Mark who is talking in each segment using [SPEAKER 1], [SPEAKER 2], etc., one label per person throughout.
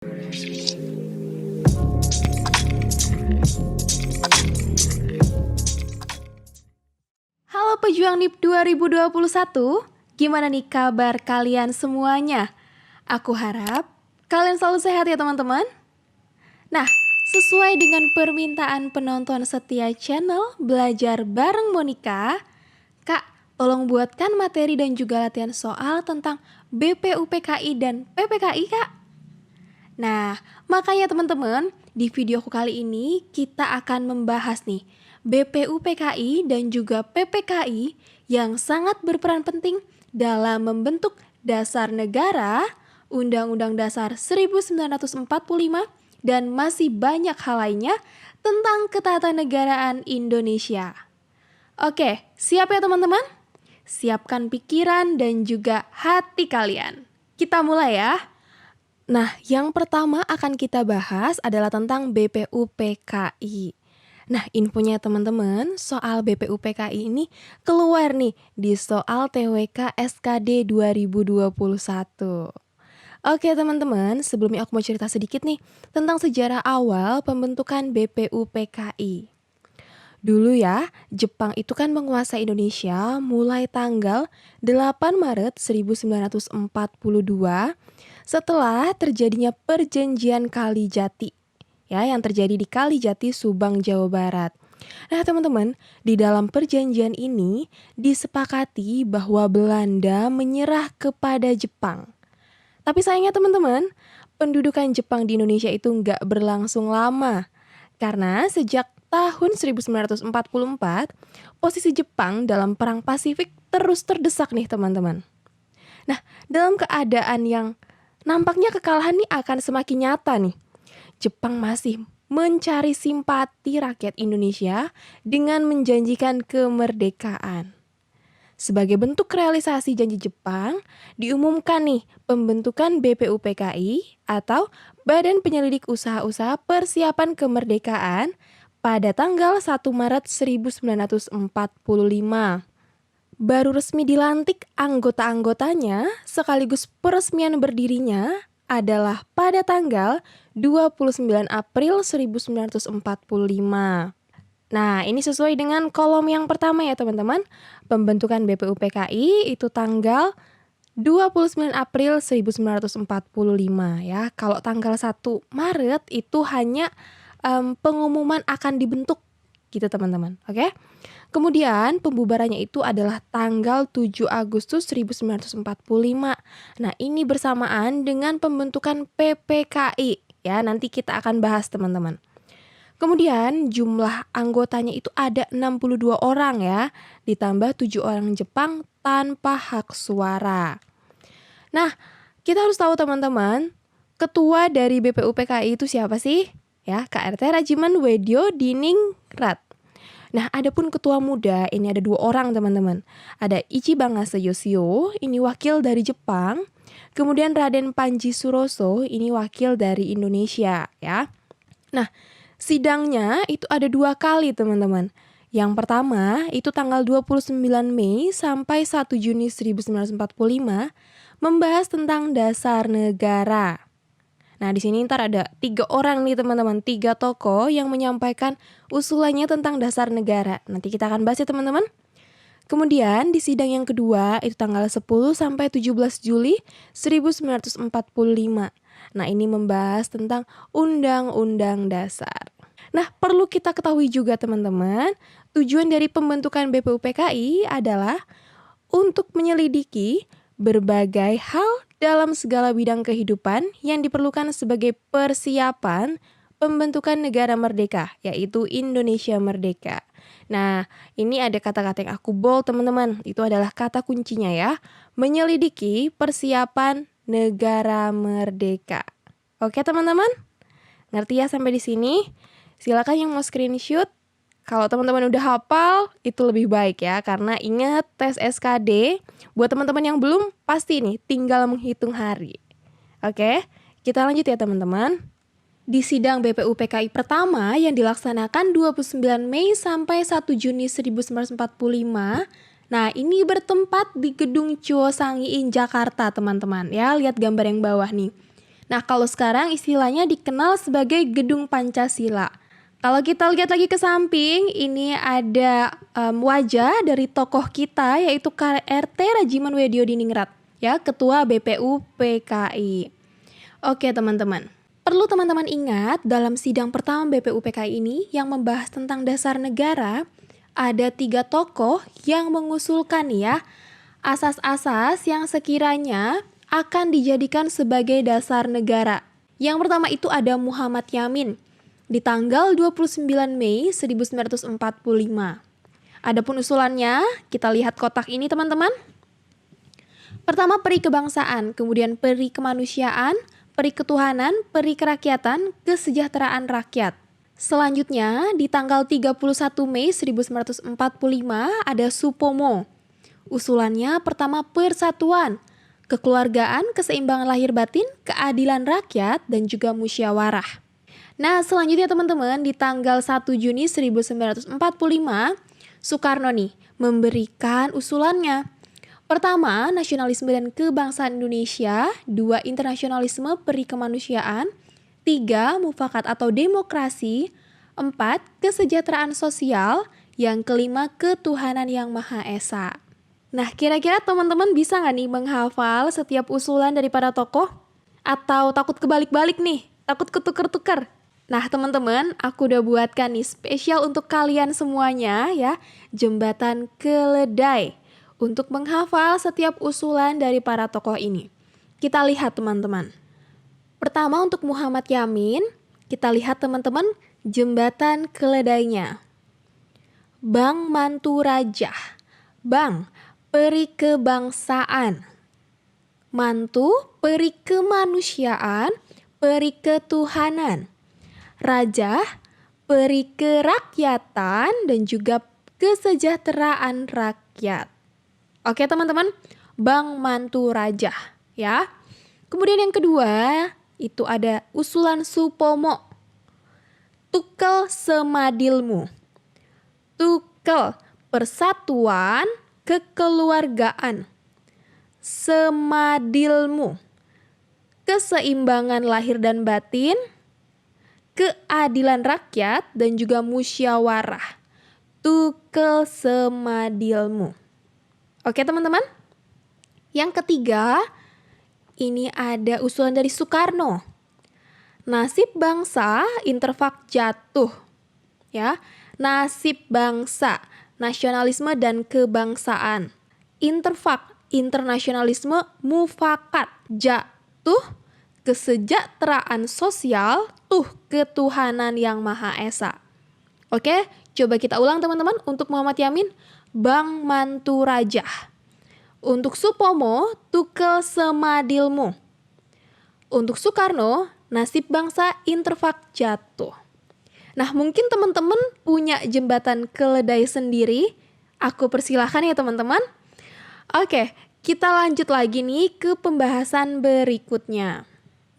[SPEAKER 1] Halo pejuang NIP 2021, gimana nih kabar kalian semuanya? Aku harap kalian selalu sehat ya teman-teman. Nah, sesuai dengan permintaan penonton setia channel Belajar Bareng Monica, Kak, tolong buatkan materi dan juga latihan soal tentang BPUPKI dan PPKI, Kak. Nah, makanya teman-teman, di videoku kali ini kita akan membahas nih BPUPKI dan juga PPKI yang sangat berperan penting dalam membentuk dasar negara, Undang-Undang Dasar 1945, dan masih banyak hal lainnya tentang ketatanegaraan Indonesia. Oke, siap ya teman-teman? Siapkan pikiran dan juga hati kalian. Kita mulai ya. Nah, yang pertama akan kita bahas adalah tentang BPUPKI. Nah, infonya teman-teman, soal BPUPKI ini keluar nih di soal TWK SKD 2021. Oke teman-teman, sebelumnya aku mau cerita sedikit nih tentang sejarah awal pembentukan BPUPKI. Dulu ya, Jepang itu kan menguasai Indonesia mulai tanggal 8 Maret 1942 setelah terjadinya Perjanjian Kalijati, ya, yang terjadi di Kalijati, Subang, Jawa Barat. Nah, teman-teman, di dalam perjanjian ini disepakati bahwa Belanda menyerah kepada Jepang. Tapi sayangnya teman-teman, pendudukan Jepang di Indonesia itu nggak berlangsung lama. Karena sejak tahun 1944, posisi Jepang dalam Perang Pasifik terus terdesak nih teman-teman. Nah, dalam keadaan yang nampaknya kekalahan nih akan semakin nyata nih, Jepang masih mencari simpati rakyat Indonesia dengan menjanjikan kemerdekaan. Sebagai bentuk realisasi janji Jepang, diumumkan nih pembentukan BPUPKI atau Badan Penyelidik Usaha-Usaha Persiapan Kemerdekaan pada tanggal 1 Maret 1945. Baru resmi dilantik anggota-anggotanya sekaligus peresmian berdirinya adalah pada tanggal 29 April 1945. Nah, ini sesuai dengan kolom yang pertama ya teman-teman. Pembentukan BPUPKI itu tanggal 29 April 1945 ya. Kalau tanggal 1 Maret itu hanya pengumuman akan dibentuk gitu teman-teman. Oke. Kemudian pembubarannya itu adalah tanggal 7 Agustus 1945. Nah, ini bersamaan dengan pembentukan PPKI ya. Nanti kita akan bahas teman-teman. Kemudian jumlah anggotanya itu ada 62 orang ya, ditambah 7 orang Jepang tanpa hak suara. Nah, kita harus tahu teman-teman, ketua dari BPUPKI itu siapa sih? Ya, KRT Rajiman Wedyo Diningrat. Nah, adapun ketua muda ini ada 2 orang teman-teman. Ada Ichibangase Yoshio, ini wakil dari Jepang. Kemudian Raden Panji Suroso, ini wakil dari Indonesia ya. Nah, sidangnya itu ada 2 kali teman-teman. Yang pertama itu tanggal 29 Mei sampai 1 Juni 1945 membahas tentang dasar negara. Nah, di sini ntar ada 3 orang nih teman-teman, 3 tokoh yang menyampaikan usulannya tentang dasar negara. Nanti kita akan bahas ya teman-teman. Kemudian di sidang yang kedua itu tanggal 10 sampai 17 Juli 1945. Nah, ini membahas tentang Undang-Undang Dasar. Nah, perlu kita ketahui juga teman-teman, tujuan dari pembentukan BPUPKI adalah untuk menyelidiki berbagai hal dalam segala bidang kehidupan yang diperlukan sebagai persiapan pembentukan negara merdeka, yaitu Indonesia Merdeka. Nah, ini ada kata-kata yang aku bold teman-teman, itu adalah kata kuncinya ya, menyelidiki persiapan negara merdeka. Oke teman-teman? Ngerti ya sampai di sini? Silakan yang mau screenshot. Kalau teman-teman udah hafal, itu lebih baik ya. Karena ingat tes SKD, buat teman-teman yang belum, pasti nih tinggal menghitung hari. Oke, kita lanjut ya teman-teman. Di sidang BPUPKI pertama yang dilaksanakan 29 Mei sampai 1 Juni 1945, nah ini bertempat di Gedung Chuo Sang-in Jakarta teman-teman ya, lihat gambar yang bawah nih. Nah, kalau sekarang istilahnya dikenal sebagai Gedung Pancasila. Kalau kita lihat lagi ke samping, ini ada wajah dari tokoh kita yaitu KRT Rajiman Wedyo Diningrat, ya, Ketua BPU PKI. Oke teman-teman, perlu teman-teman ingat dalam sidang pertama BPU PKI ini yang membahas tentang dasar negara, ada 3 tokoh yang mengusulkan ya, asas-asas yang sekiranya akan dijadikan sebagai dasar negara. Yang pertama itu ada Muhammad Yamin di tanggal 29 Mei 1945. Adapun usulannya, kita lihat kotak ini teman-teman. Pertama peri kebangsaan, kemudian peri kemanusiaan, peri ketuhanan, peri kerakyatan, kesejahteraan rakyat. Selanjutnya, di tanggal 31 Mei 1945 ada Supomo. Usulannya pertama persatuan, kekeluargaan, keseimbangan lahir batin, keadilan rakyat, dan juga musyawarah. Nah, selanjutnya teman-teman, di tanggal 1 Juni 1945, Soekarno nih memberikan usulannya. Pertama, nasionalisme dan kebangsaan Indonesia. 2, internasionalisme peri kemanusiaan. 3, mufakat atau demokrasi. 4, kesejahteraan sosial. Yang kelima, ketuhanan yang Maha Esa. Nah, kira-kira teman-teman bisa nggak nih menghafal setiap usulan dari para tokoh? Atau takut kebalik-balik nih? Takut ketuker-tuker? Nah teman-teman, aku udah buatkan nih spesial untuk kalian semuanya ya, jembatan keledai untuk menghafal setiap usulan dari para tokoh ini. Kita lihat teman-teman. Pertama untuk Muhammad Yamin, kita lihat teman-teman jembatan keledainya. Bang Mantu Raja, Bang peri kebangsaan, Mantu peri kemanusiaan, peri ketuhanan, Raja, peri kerakyatan, dan juga kesejahteraan rakyat. Oke teman-teman, Bang Mantu Raja ya. Kemudian yang kedua, itu ada usulan Supomo. Tukel semadilmu. Tukel, persatuan, kekeluargaan. Semadilmu, keseimbangan lahir dan batin, keadilan rakyat, dan juga musyawarah. Tukel semadilmu. Oke teman-teman. Yang ketiga, ini ada usulan dari Soekarno. Nasib bangsa, interfak jatuh. Ya, nasib bangsa, nasionalisme dan kebangsaan. Interfak, internasionalisme, mufakat, jatuh, kesejahteraan sosial, ketuhanan yang Maha Esa. Oke, coba kita ulang teman-teman. Untuk Muhammad Yamin, Bang Mantu Raja. Untuk Supomo, tukel semadilmu. Untuk Soekarno, nasib bangsa, interfak jatuh. Nah, mungkin teman-teman punya jembatan keledai sendiri. Aku persilahkan ya teman-teman. Oke, kita lanjut lagi nih ke pembahasan berikutnya.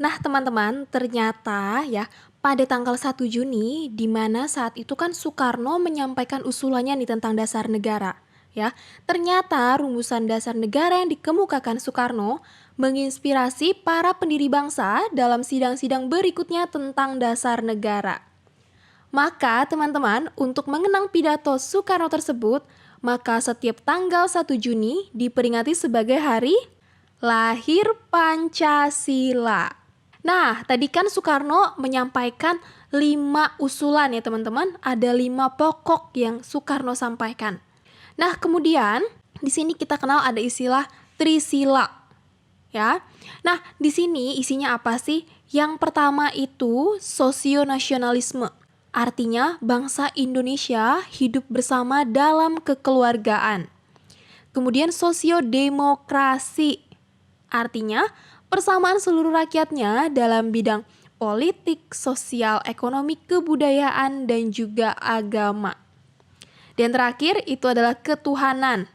[SPEAKER 1] Nah teman-teman, ternyata ya pada tanggal 1 Juni, di mana saat itu kan Soekarno menyampaikan usulannya nih tentang dasar negara. Ya, ternyata rumusan dasar negara yang dikemukakan Soekarno menginspirasi para pendiri bangsa dalam sidang-sidang berikutnya tentang dasar negara. Maka teman-teman, untuk mengenang pidato Soekarno tersebut, maka setiap tanggal 1 Juni diperingati sebagai hari lahir Pancasila. Nah, tadi kan Soekarno menyampaikan 5 usulan ya teman-teman. Ada 5 pokok yang Soekarno sampaikan. Nah, kemudian di sini kita kenal ada istilah Trisila. Ya. Nah, di sini isinya apa sih? Yang pertama itu sosionasionalisme. Artinya bangsa Indonesia hidup bersama dalam kekeluargaan. Kemudian sosiodemokrasi. Artinya persamaan seluruh rakyatnya dalam bidang politik, sosial, ekonomi, kebudayaan, dan juga agama. Dan terakhir itu adalah ketuhanan.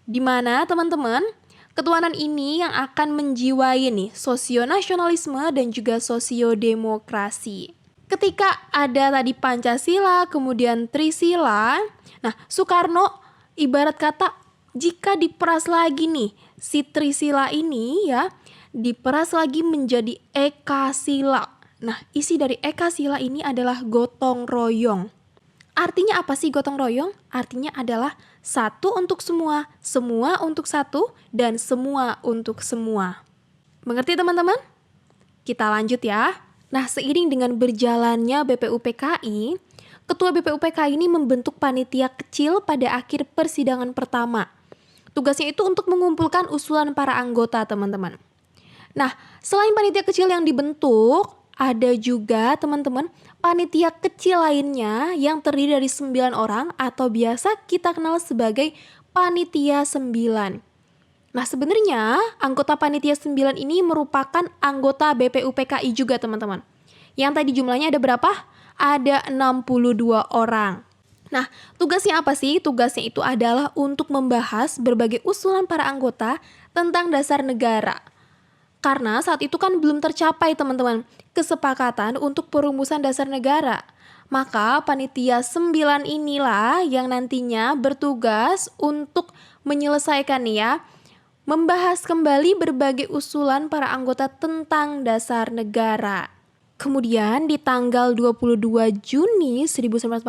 [SPEAKER 1] Di mana teman-teman, ketuhanan ini yang akan menjiwai nih sosionasionalisme dan juga sosiodemokrasi. Ketika ada tadi Pancasila, kemudian Trisila, nah Soekarno ibarat kata jika diperas lagi nih si Trisila ini ya, diperas lagi menjadi ekasila. Nah, isi dari ekasila ini adalah gotong royong. Artinya apa sih gotong royong? Artinya adalah satu untuk semua, semua untuk satu, dan semua untuk semua. Mengerti teman-teman? Kita lanjut ya. Nah, seiring dengan berjalannya BPUPKI, Ketua BPUPKI ini membentuk panitia kecil pada akhir persidangan pertama. Tugasnya itu untuk mengumpulkan usulan para anggota, teman-teman. Nah, selain panitia kecil yang dibentuk, ada juga teman-teman panitia kecil lainnya yang terdiri dari 9 orang atau biasa kita kenal sebagai panitia 9. Nah, sebenarnya anggota panitia 9 ini merupakan anggota BPUPKI juga teman-teman. Yang tadi jumlahnya ada berapa? Ada 62 orang. Nah, tugasnya apa sih? Tugasnya itu adalah untuk membahas berbagai usulan para anggota tentang dasar negara. Karena saat itu kan belum tercapai teman-teman kesepakatan untuk perumusan dasar negara. Maka panitia 9 inilah yang nantinya bertugas untuk menyelesaikan nih ya, membahas kembali berbagai usulan para anggota tentang dasar negara. Kemudian di tanggal 22 Juni 1945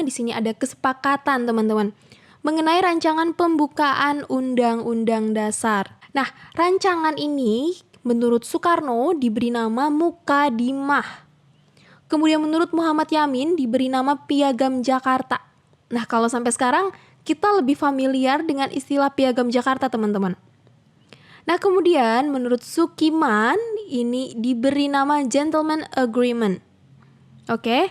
[SPEAKER 1] di sini ada kesepakatan teman-teman mengenai rancangan pembukaan Undang-Undang Dasar. Nah, rancangan ini menurut Soekarno diberi nama Mukadimah. Kemudian menurut Muhammad Yamin diberi nama Piagam Jakarta. Nah, kalau sampai sekarang kita lebih familiar dengan istilah Piagam Jakarta, teman-teman. Nah, kemudian menurut Sukiman ini diberi nama Gentleman Agreement. Oke.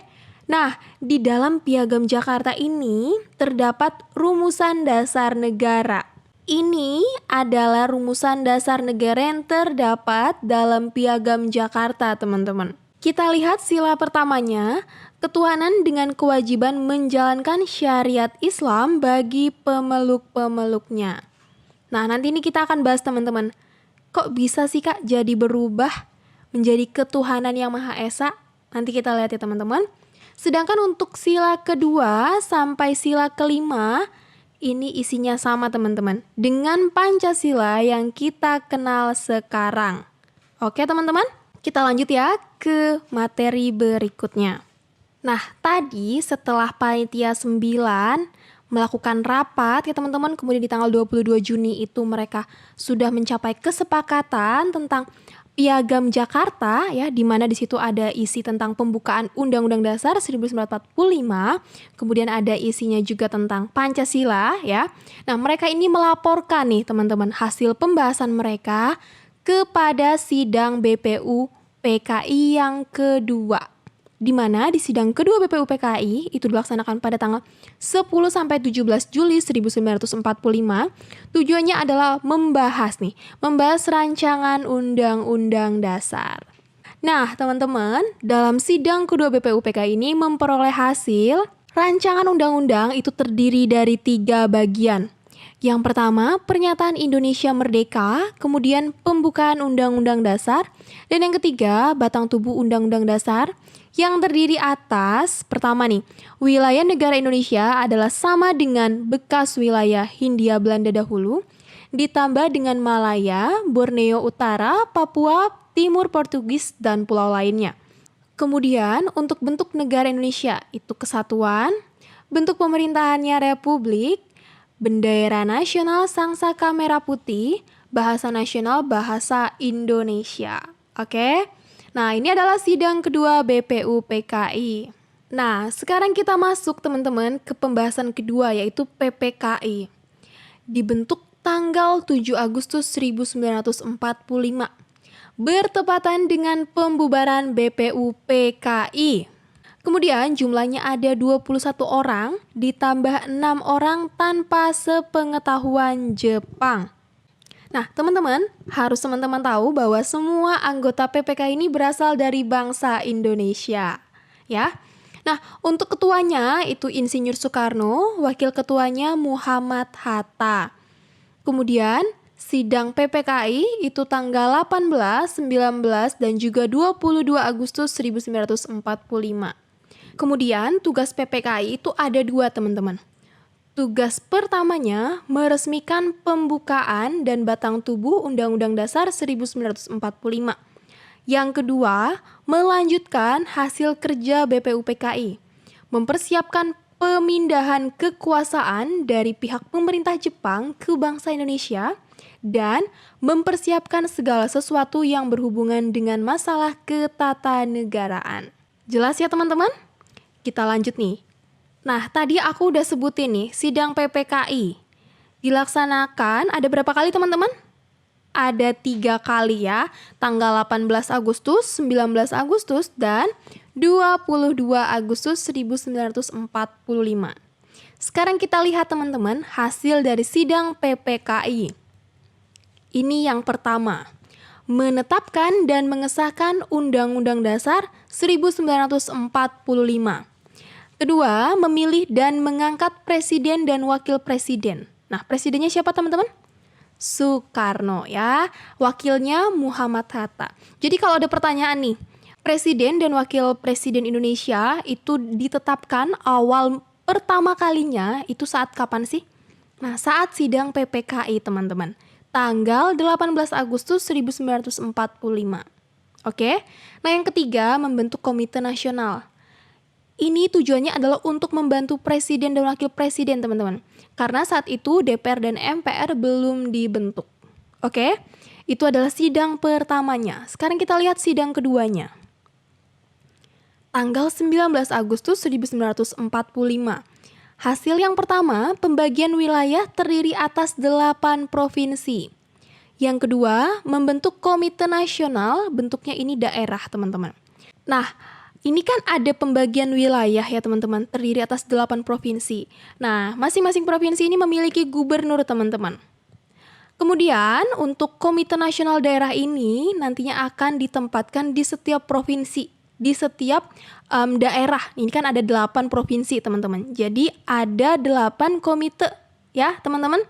[SPEAKER 1] Nah, di dalam Piagam Jakarta ini terdapat rumusan dasar negara. Ini adalah rumusan dasar negara yang terdapat dalam Piagam Jakarta, teman-teman. Kita lihat sila pertamanya, ketuhanan dengan kewajiban menjalankan syariat Islam bagi pemeluk-pemeluknya. Nah, nanti ini kita akan bahas teman-teman. Kok bisa sih Kak jadi berubah menjadi ketuhanan yang Maha Esa? Nanti kita lihat ya teman-teman. Sedangkan untuk sila kedua sampai sila kelima, ini isinya sama teman-teman dengan Pancasila yang kita kenal sekarang. Oke teman-teman, kita lanjut ya ke materi berikutnya. Nah, tadi setelah panitia 9 melakukan rapat ya teman-teman, kemudian di tanggal 22 Juni itu mereka sudah mencapai kesepakatan tentang Piagam Jakarta ya, di mana di situ ada isi tentang pembukaan Undang-Undang Dasar 1945, kemudian ada isinya juga tentang Pancasila ya. Nah, mereka ini melaporkan nih teman-teman hasil pembahasan mereka kepada sidang BPU PKI yang kedua. Di mana di sidang kedua BPU PKI itu dilaksanakan pada tanggal 10 sampai 17 Juli 1945. Tujuannya adalah membahas rancangan Undang-Undang Dasar. Nah, teman-teman, dalam sidang kedua BPU PKI ini memperoleh hasil rancangan undang-undang itu terdiri dari 3 bagian. Yang pertama, pernyataan Indonesia Merdeka, kemudian pembukaan Undang-Undang Dasar, dan yang ketiga, batang tubuh Undang-Undang Dasar yang terdiri atas, pertama nih, wilayah negara Indonesia adalah sama dengan bekas wilayah Hindia Belanda dahulu, ditambah dengan Malaya, Borneo Utara, Papua, Timur Portugis, dan pulau lainnya. Kemudian, untuk bentuk negara Indonesia, itu kesatuan, bentuk pemerintahannya republik, bendera nasional sangsaka merah putih, bahasa nasional bahasa Indonesia. Oke? Nah, ini adalah sidang kedua BPU PKI. Nah, sekarang kita masuk teman-teman ke pembahasan kedua yaitu PPKI. Dibentuk tanggal 7 Agustus 1945. Bertepatan dengan pembubaran BPU PKI. Kemudian jumlahnya ada 21 orang ditambah 6 orang tanpa sepengetahuan Jepang. Nah, teman-teman, harus teman-teman tahu bahwa semua anggota PPK ini berasal dari bangsa Indonesia, ya. Nah, untuk ketuanya itu Insinyur Soekarno, wakil ketuanya Muhammad Hatta. Kemudian, sidang PPKI itu tanggal 18, 19, dan juga 22 Agustus 1945. Kemudian, tugas PPKI itu ada 2, teman-teman. Tugas pertamanya meresmikan pembukaan dan batang tubuh Undang-Undang Dasar 1945. Yang kedua, melanjutkan hasil kerja BPUPKI, mempersiapkan pemindahan kekuasaan dari pihak pemerintah Jepang ke bangsa Indonesia, dan mempersiapkan segala sesuatu yang berhubungan dengan masalah ketatanegaraan. Jelas ya teman-teman? Kita lanjut nih. Nah, tadi aku udah sebutin nih, sidang PPKI. Dilaksanakan ada berapa kali teman-teman? Ada 3 kali ya, tanggal 18 Agustus, 19 Agustus, dan 22 Agustus 1945. Sekarang kita lihat teman-teman hasil dari sidang PPKI. Ini yang pertama, menetapkan dan mengesahkan Undang-Undang Dasar 1945. Kedua, memilih dan mengangkat presiden dan wakil presiden. Nah, presidennya siapa teman-teman? Soekarno ya, wakilnya Muhammad Hatta. Jadi kalau ada pertanyaan nih, presiden dan wakil presiden Indonesia itu ditetapkan awal pertama kalinya itu saat kapan sih? Nah, saat sidang PPKI teman-teman, tanggal 18 Agustus 1945. Oke, nah yang ketiga membentuk komite nasional. Ini tujuannya adalah untuk membantu presiden dan wakil presiden teman-teman. Karena saat itu DPR dan MPR belum dibentuk. Oke, itu adalah sidang pertamanya. Sekarang kita lihat sidang keduanya. Tanggal 19 Agustus 1945. Hasil yang pertama, pembagian wilayah terdiri atas 8 provinsi. Yang kedua, membentuk komite nasional, bentuknya ini daerah teman-teman. Nah, ini kan ada pembagian wilayah ya teman-teman, terdiri atas 8 provinsi. Nah, masing-masing provinsi ini memiliki gubernur teman-teman. Kemudian untuk Komite Nasional Daerah ini nantinya akan ditempatkan di setiap provinsi, di setiap daerah. Ini kan ada 8 provinsi teman-teman. Jadi ada 8 komite ya teman-teman.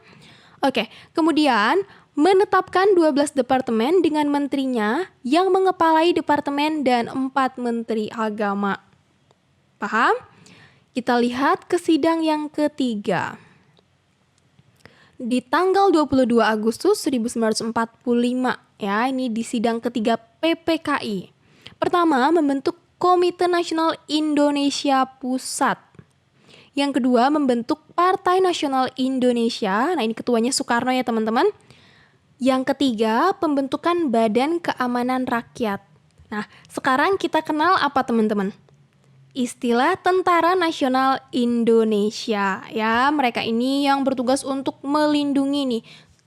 [SPEAKER 1] Oke, kemudian menetapkan 12 departemen dengan menterinya yang mengepalai departemen dan 4 menteri agama. Paham? Kita lihat ke sidang yang ketiga. Di tanggal 22 Agustus 1945 ya, ini di sidang ketiga PPKI. Pertama, membentuk Komite Nasional Indonesia Pusat. Yang kedua, membentuk Partai Nasional Indonesia. Nah, ini ketuanya Soekarno ya teman-teman. Yang ketiga, pembentukan Badan Keamanan Rakyat. Nah, sekarang kita kenal apa teman-teman? Istilah Tentara Nasional Indonesia. Ya, mereka ini yang bertugas untuk melindungi nih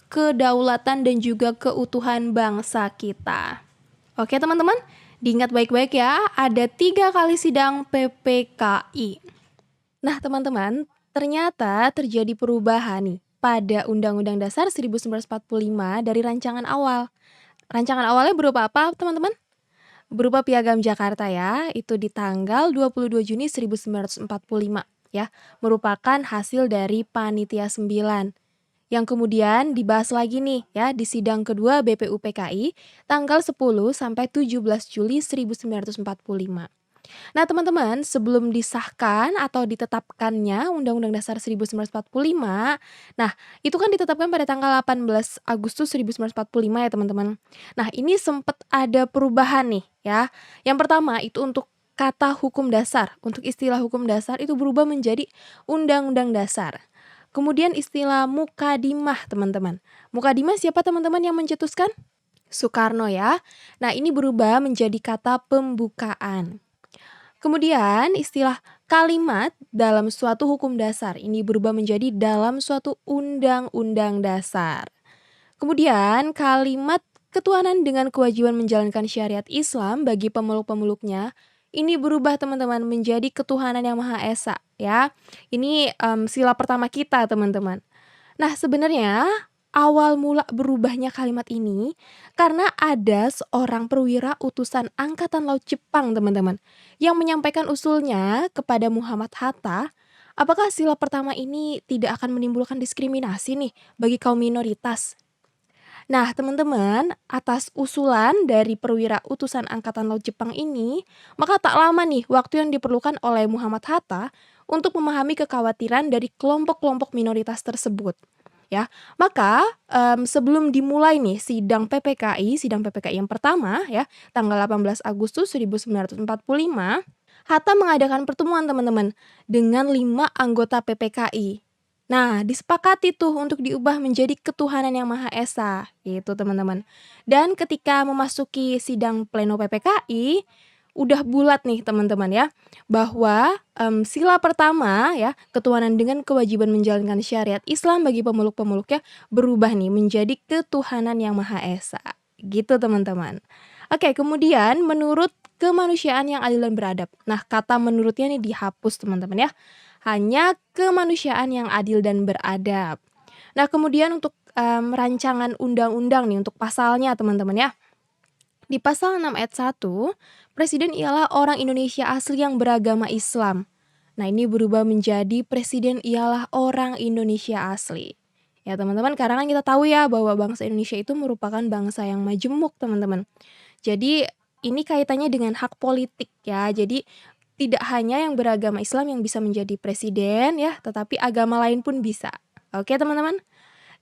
[SPEAKER 1] kedaulatan dan juga keutuhan bangsa kita. Oke teman-teman, diingat baik-baik ya, ada 3 kali sidang PPKI. Nah teman-teman, ternyata terjadi perubahan nih pada Undang-Undang Dasar 1945 dari rancangan awal. Rancangan awalnya berupa apa, teman-teman? Berupa Piagam Jakarta ya, itu di tanggal 22 Juni 1945 ya, merupakan hasil dari Panitia 9. Yang kemudian dibahas lagi nih ya di sidang kedua BPUPKI tanggal 10 sampai 17 Juli 1945. Nah teman-teman, sebelum disahkan atau ditetapkannya Undang-Undang Dasar 1945, nah itu kan ditetapkan pada tanggal 18 Agustus 1945 ya teman-teman. Nah ini sempat ada perubahan nih ya. Yang pertama itu untuk kata hukum dasar, untuk istilah hukum dasar itu berubah menjadi Undang-Undang Dasar. Kemudian istilah mukadimah teman-teman. Mukadimah siapa teman-teman yang mencetuskan? Soekarno ya. Nah ini berubah menjadi kata pembukaan. Kemudian istilah kalimat dalam suatu hukum dasar ini berubah menjadi dalam suatu undang-undang dasar. Kemudian kalimat ketuhanan dengan kewajiban menjalankan syariat Islam bagi pemeluk-pemeluknya ini berubah teman-teman menjadi ketuhanan yang Maha Esa ya. Ini sila pertama kita teman-teman. Nah sebenarnya awal mula berubahnya kalimat ini karena ada seorang perwira utusan Angkatan Laut Jepang teman-teman yang menyampaikan usulnya kepada Muhammad Hatta, apakah sila pertama ini tidak akan menimbulkan diskriminasi nih bagi kaum minoritas? Nah teman-teman, atas usulan dari perwira utusan Angkatan Laut Jepang ini, maka tak lama nih waktu yang diperlukan oleh Muhammad Hatta untuk memahami kekhawatiran dari kelompok-kelompok minoritas tersebut. Ya, maka sebelum dimulai nih sidang PPKI yang pertama ya, tanggal 18 Agustus 1945, Hatta mengadakan pertemuan teman-teman dengan 5 anggota PPKI. Nah, disepakati tuh untuk diubah menjadi ketuhanan yang Maha Esa, gitu teman-teman. Dan ketika memasuki sidang pleno PPKI, udah bulat nih teman-teman ya, bahwa, sila pertama ya, ketuhanan dengan kewajiban menjalankan syariat Islam bagi pemeluk-pemeluknya berubah nih menjadi ketuhanan yang Maha Esa, gitu teman-teman. Oke, kemudian menurut kemanusiaan yang adil dan beradab. Nah, kata menurutnya nih dihapus teman-teman ya, hanya kemanusiaan yang adil dan beradab. Nah, kemudian untuk, rancangan undang-undang nih untuk pasalnya teman-teman ya. Di pasal 6 ayat 1, presiden ialah orang Indonesia asli yang beragama Islam. Nah, ini berubah menjadi presiden ialah orang Indonesia asli. Ya teman-teman, karena kan kita tahu ya bahwa bangsa Indonesia itu merupakan bangsa yang majemuk teman-teman. Jadi ini kaitannya dengan hak politik ya. Jadi tidak hanya yang beragama Islam yang bisa menjadi presiden ya, tetapi agama lain pun bisa. Oke teman-teman?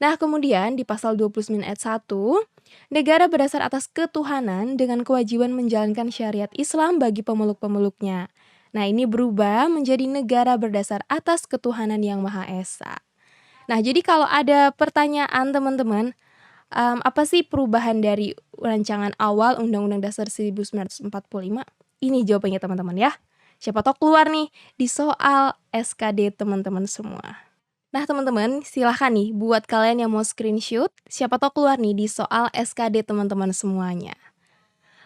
[SPEAKER 1] Nah, kemudian di pasal 29 ayat 1, negara berdasar atas ketuhanan dengan kewajiban menjalankan syariat Islam bagi pemeluk-pemeluknya. Nah, ini berubah menjadi negara berdasar atas ketuhanan yang Maha Esa. Nah, jadi kalau ada pertanyaan teman-teman, apa sih perubahan dari rancangan awal Undang-Undang Dasar 1945? Ini jawabannya teman-teman ya. Siapa tahu keluar nih di soal SKD teman-teman semua. Nah teman-teman, silahkan nih buat kalian yang mau screenshot, siapa tahu keluar nih di soal SKD teman-teman semuanya.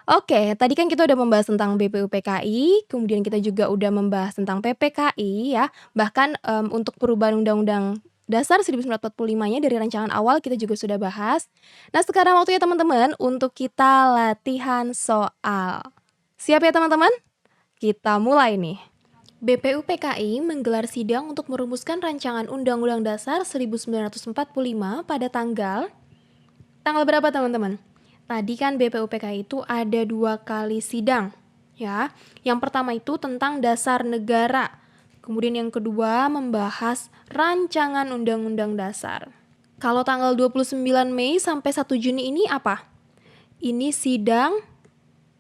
[SPEAKER 1] Oke, tadi kan kita udah membahas tentang BPUPKI, kemudian kita juga udah membahas tentang PPKI ya, bahkan untuk perubahan Undang-Undang Dasar 1945-nya dari rancangan awal kita juga sudah bahas. Nah sekarang waktunya teman-teman untuk kita latihan soal. Siap ya teman-teman? Kita mulai nih. BPUPKI menggelar sidang untuk merumuskan rancangan Undang-Undang Dasar 1945 pada tanggal berapa teman-teman? Tadi kan BPUPKI itu ada 2 kali sidang ya. Yang pertama itu tentang dasar negara. Kemudian yang kedua membahas rancangan Undang-Undang Dasar. Kalau tanggal 29 Mei sampai 1 Juni ini apa? Ini sidang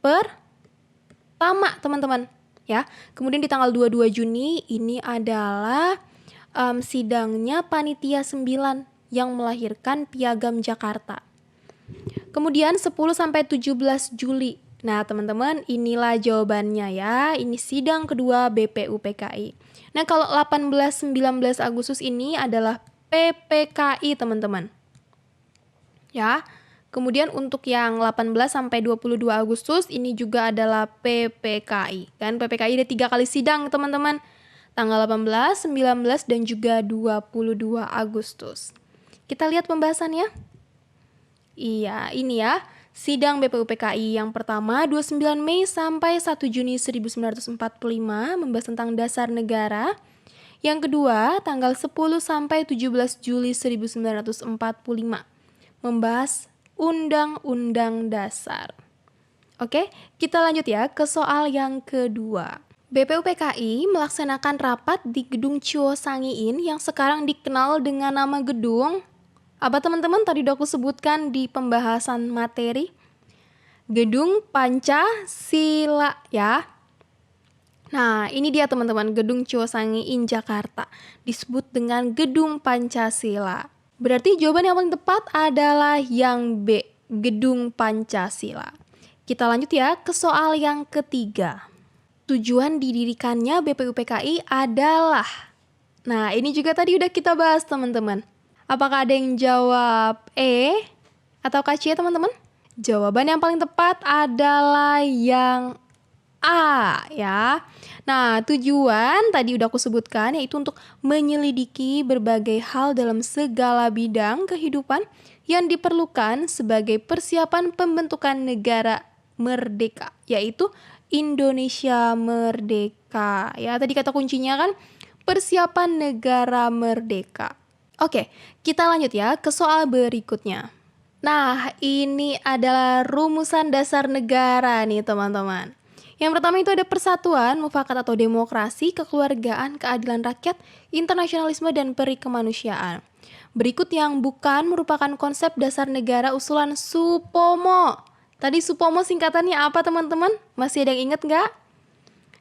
[SPEAKER 1] pertama teman-teman. Ya, kemudian di tanggal 22 Juni ini adalah sidangnya Panitia 9 yang melahirkan Piagam Jakarta. Kemudian 10 sampai 17 Juli. Nah, teman-teman, inilah jawabannya ya. Ini sidang kedua BPUPKI. Nah, kalau 18-19 Agustus ini adalah PPKI, teman-teman. Ya. Kemudian untuk yang 18 sampai 22 Agustus ini juga adalah PPKI. Kan PPKI ada 3 kali sidang, teman-teman. Tanggal 18, 19 dan juga 22 Agustus. Kita lihat pembahasannya. Iya, ini ya. Sidang BPUPKI yang pertama 29 Mei sampai 1 Juni 1945 membahas tentang dasar negara. Yang kedua, tanggal 10 sampai 17 Juli 1945 membahas Undang-Undang Dasar. Oke, kita lanjut ya ke soal yang kedua. BPUPKI melaksanakan rapat di Gedung Chio Sangiin yang sekarang dikenal dengan nama gedung apa teman-teman tadi udah aku sebutkan di pembahasan materi? Gedung Pancasila ya. Nah, ini dia teman-teman, Gedung Chio Sangiin Jakarta disebut dengan Gedung Pancasila. Berarti jawaban yang paling tepat adalah yang B, Gedung Pancasila. Kita lanjut ya ke soal yang ketiga. Tujuan didirikannya BPUPKI adalah. Nah, ini juga tadi udah kita bahas teman-teman. Apakah ada yang jawab E atau C teman-teman? Jawaban yang paling tepat adalah yang A ya. Nah, tujuan tadi udah aku sebutkan yaitu untuk menyelidiki berbagai hal dalam segala bidang kehidupan yang diperlukan sebagai persiapan pembentukan negara merdeka, yaitu Indonesia merdeka. Ya, tadi kata kuncinya kan persiapan negara merdeka. Oke, kita lanjut ya ke soal berikutnya. Nah, ini adalah rumusan dasar negara nih teman-teman. Yang pertama itu ada persatuan, mufakat atau demokrasi, kekeluargaan, keadilan rakyat, internasionalisme, dan peri kemanusiaan. Berikut yang bukan merupakan konsep dasar negara usulan Supomo. Tadi Supomo singkatannya apa teman-teman? Masih ada yang ingat nggak?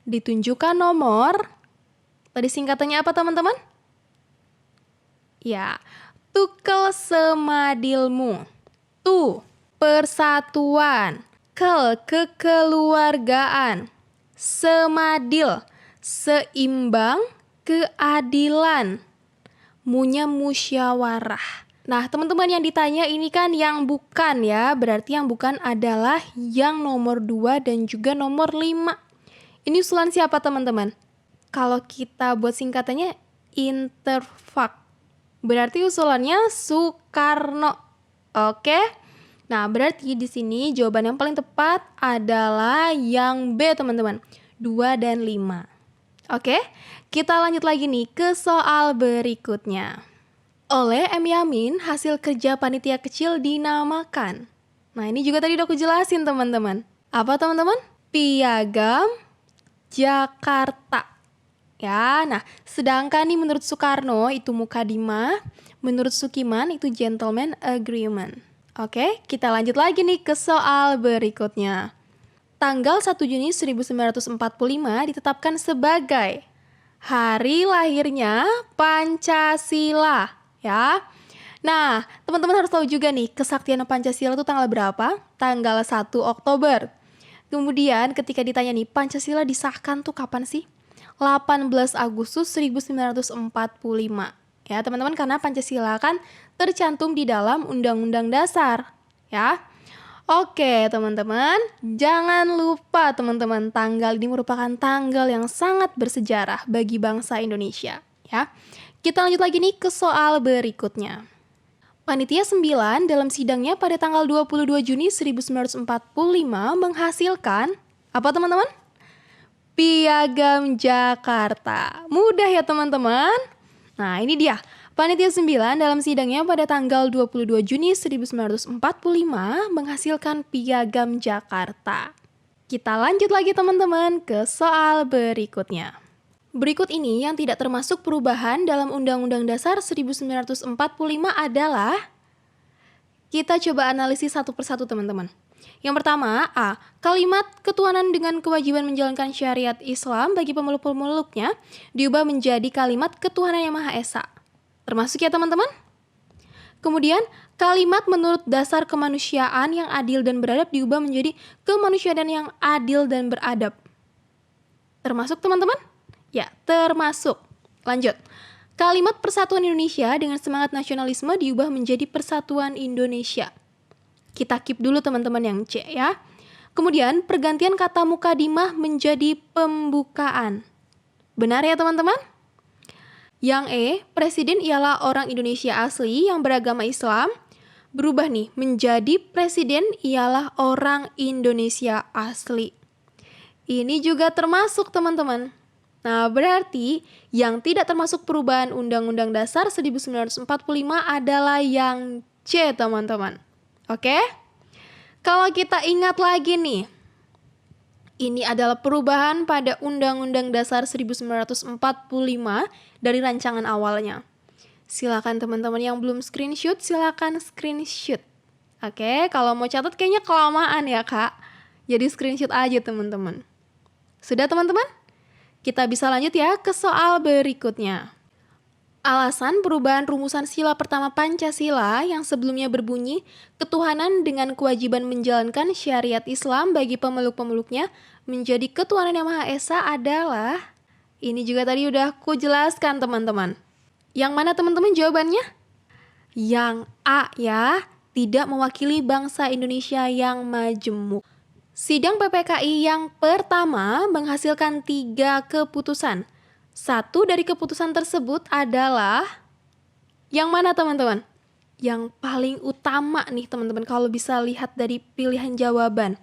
[SPEAKER 1] Ditunjukkan nomor. Tadi singkatannya apa teman-teman? Ya, tukel semadilmu. Tu, persatuan. Kel, kekeluargaan. Semadil, seimbang, keadilan. Munya musyawarah. Nah, teman-teman yang ditanya ini kan yang bukan ya. Berarti yang bukan adalah yang nomor 2 dan juga nomor 5. Ini usulan siapa teman-teman? Kalau kita buat singkatannya Interfak. Berarti usulannya Soekarno. Oke? Nah, berarti di sini jawaban yang paling tepat adalah yang B, teman-teman. 2 dan 5. Oke? Kita lanjut lagi nih ke soal berikutnya. Oleh M. Yamin, hasil kerja panitia kecil dinamakan. Nah, ini juga tadi udah aku jelasin, teman-teman. Apa, teman-teman? Piagam Jakarta. Ya, nah, sedangkan nih menurut Soekarno itu mukadimah, menurut Sukiman itu gentleman agreement. Oke, kita lanjut lagi nih ke soal berikutnya. Tanggal 1 Juni 1945 ditetapkan sebagai hari lahirnya Pancasila, ya. Nah, teman-teman harus tahu juga nih, kesaktian Pancasila itu tanggal berapa? Tanggal 1 Oktober. Kemudian ketika ditanya nih, Pancasila disahkan tuh kapan sih? 18 Agustus 1945. Ya, teman-teman, karena Pancasila kan tercantum di dalam Undang-Undang Dasar, ya. Oke, teman-teman, jangan lupa teman-teman, tanggal ini merupakan tanggal yang sangat bersejarah bagi bangsa Indonesia, ya. Kita lanjut lagi nih ke soal berikutnya. Panitia 9 dalam sidangnya pada tanggal 22 Juni 1945 menghasilkan apa teman-teman? Piagam Jakarta. Mudah ya teman-teman? Nah, ini dia. Panitia 9 dalam sidangnya pada tanggal 22 Juni 1945 menghasilkan Piagam Jakarta. Kita lanjut lagi teman-teman ke soal berikutnya. Berikut ini yang tidak termasuk perubahan dalam Undang-Undang Dasar 1945 adalah, kita coba analisis satu persatu teman-teman. Yang pertama, A. Kalimat ketuhanan dengan kewajiban menjalankan syariat Islam bagi pemeluk-pemeluknya diubah menjadi kalimat ketuhanan yang Maha Esa. Termasuk ya teman-teman? Kemudian, kalimat menurut dasar kemanusiaan yang adil dan beradab diubah menjadi kemanusiaan yang adil dan beradab. Termasuk teman-teman? Ya, termasuk. Lanjut. Kalimat Persatuan Indonesia dengan semangat nasionalisme diubah menjadi Persatuan Indonesia. Kita keep dulu teman-teman yang C ya. Kemudian, pergantian kata mukadimah menjadi pembukaan. Benar ya teman-teman? Yang E, presiden ialah orang Indonesia asli yang beragama Islam. Berubah nih, menjadi presiden ialah orang Indonesia asli. Ini juga termasuk teman-teman. Nah, berarti yang tidak termasuk perubahan Undang-Undang Dasar 1945 adalah yang C, teman-teman. Oke? Kalau kita ingat lagi nih, ini adalah perubahan pada Undang-Undang Dasar 1945 dari rancangan awalnya. Silakan teman-teman yang belum screenshot, silakan screenshot. Oke, kalau mau catat kayaknya kelamaan ya, Kak. Jadi screenshot aja teman-teman. Sudah teman-teman? Kita bisa lanjut ya ke soal berikutnya. Alasan perubahan rumusan sila pertama Pancasila yang sebelumnya berbunyi ketuhanan dengan kewajiban menjalankan syariat Islam bagi pemeluk-pemeluknya menjadi ketuhanan yang Maha Esa adalah, ini juga tadi udah aku jelaskan teman-teman. Yang mana teman-teman jawabannya? Yang A ya, tidak mewakili bangsa Indonesia yang majemuk. Sidang PPKI yang pertama menghasilkan 3 keputusan. Satu dari keputusan tersebut adalah yang mana teman-teman? Yang paling utama nih teman-teman kalau bisa lihat dari pilihan jawaban.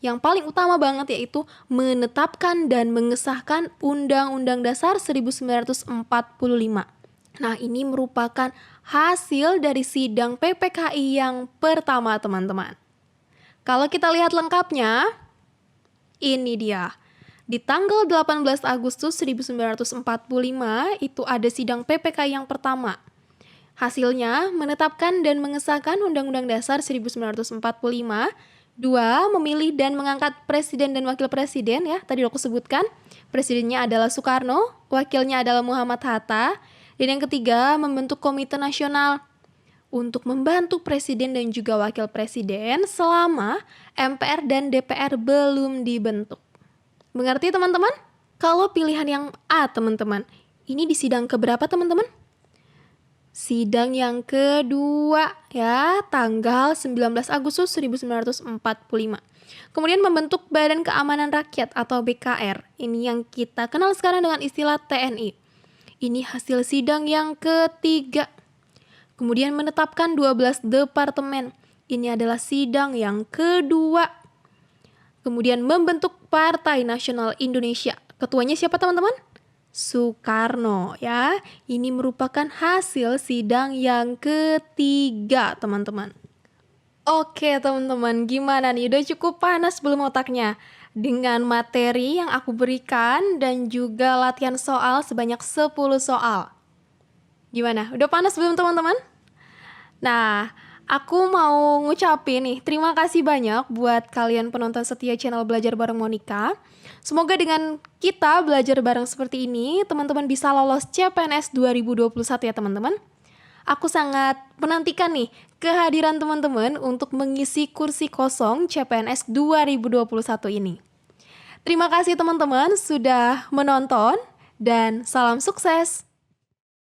[SPEAKER 1] Yang paling utama banget yaitu menetapkan dan mengesahkan Undang-Undang Dasar 1945. Nah, ini merupakan hasil dari sidang PPKI yang pertama teman-teman. Kalau kita lihat lengkapnya, Ini dia. Di tanggal 18 Agustus 1945 itu ada sidang PPKI yang pertama. Hasilnya menetapkan dan mengesahkan Undang-Undang Dasar 1945. Dua, memilih dan mengangkat presiden dan wakil presiden ya. Tadi aku sebutkan, presidennya adalah Soekarno, wakilnya adalah Muhammad Hatta. Dan yang ketiga, membentuk Komite Nasional untuk membantu presiden dan juga wakil presiden selama MPR dan DPR belum dibentuk. Mengerti teman-teman? Kalau pilihan yang A teman-teman, ini di sidang keberapa teman-teman? Sidang yang kedua ya, tanggal 19 Agustus 1945. Kemudian membentuk Badan Keamanan Rakyat atau BKR. Ini yang kita kenal sekarang dengan istilah TNI. Ini hasil sidang yang ketiga. Kemudian menetapkan 12 departemen. Ini adalah sidang yang kedua. Kemudian membentuk Partai Nasional Indonesia. Ketuanya siapa teman-teman? Soekarno ya. Ini merupakan hasil sidang yang ketiga teman-teman. Oke teman-teman, gimana nih? Udah cukup panas belum otaknya? Dengan materi yang aku berikan dan juga latihan soal sebanyak 10 soal. Gimana? Udah panas belum teman-teman? Nah, aku mau ngucapin nih, terima kasih banyak buat kalian penonton setia channel Belajar Bareng Monica. Semoga dengan kita belajar bareng seperti ini, teman-teman bisa lolos CPNS 2021 ya teman-teman. Aku sangat menantikan nih kehadiran teman-teman untuk mengisi kursi kosong CPNS 2021 ini. Terima kasih teman-teman sudah menonton dan salam sukses.